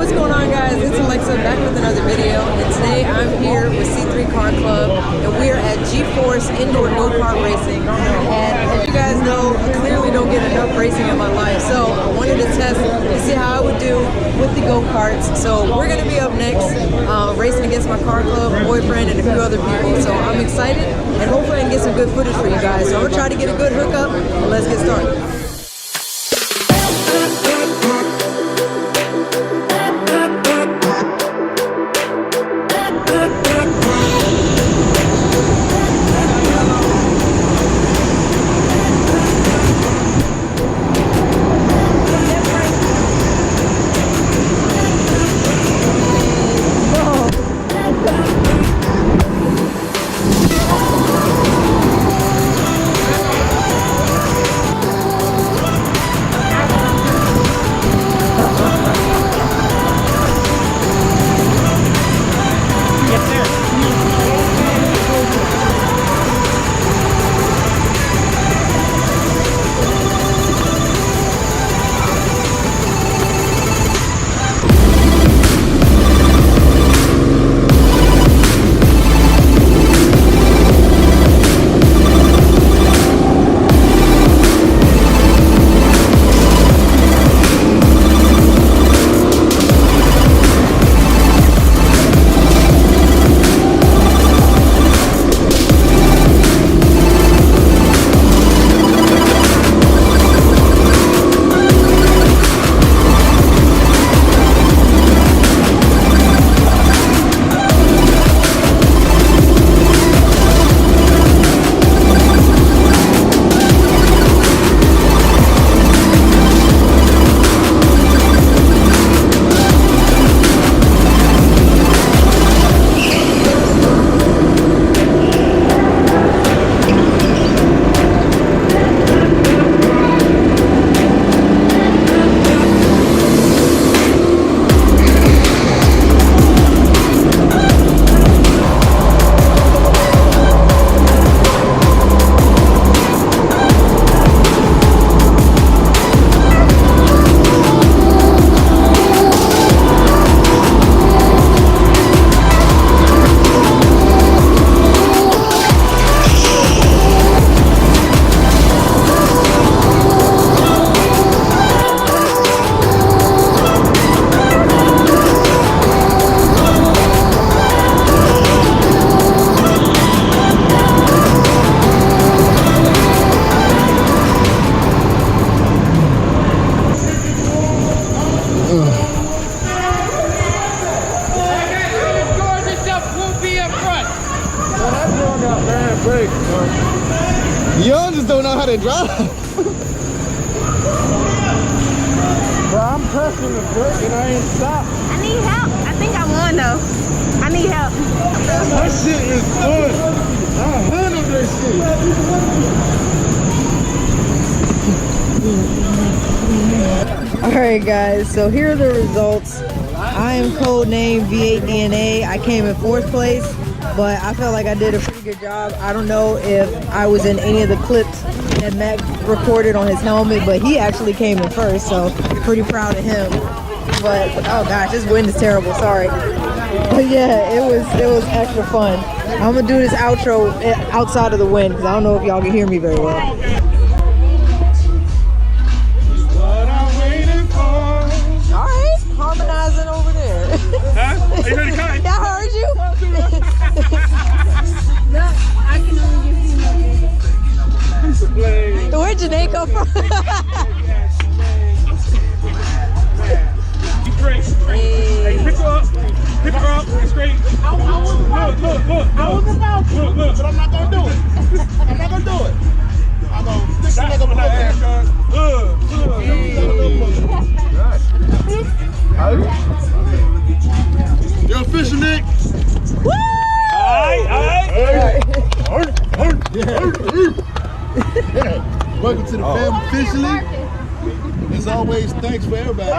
What's going on, guys? It's Alexa back with another video, and today I'm here with C3 Car Club, and we're at G-Force Indoor Go-Kart Racing. And as you guys know, I clearly don't get enough racing in my life, so I wanted to test to see how I would do with the go-karts. So we're going to be up next, racing against my car club, boyfriend, and a few other people. So I'm excited, and hopefully I can get some good footage for you guys. So I'm going to try to get a good hookup, and let's get started. Y'all just don't know how to drive. Bro, I'm pressing the brake and I ain't stopped. I need help. I think I won though. I need help. That shit is good. I handle this shit. Alright guys, so here are the results. I am codenamed V8 DNA. I came in 4th place, but I felt like I did a pretty good job. I don't know if I was in any of the clips that Mac recorded on his helmet, but he actually came in 1st, so pretty proud of him. But oh gosh, this wind is terrible, sorry. But yeah, it was extra fun. I'm gonna do this outro outside of the wind because I don't know if y'all can hear me very well. Alright, harmonizing over there. Huh? Are you ready to come? I heard you. No, I can only give you Where'd Janae come from? Hey, pick her up. Pick her up. It's straight. Look. I was about to. Look, but I'm not gonna do it. I'm not gonna do it. I'm gonna stick the nigga with her ass. You're official, Nick. Woo! Welcome to the family officially. As always, thanks for everybody.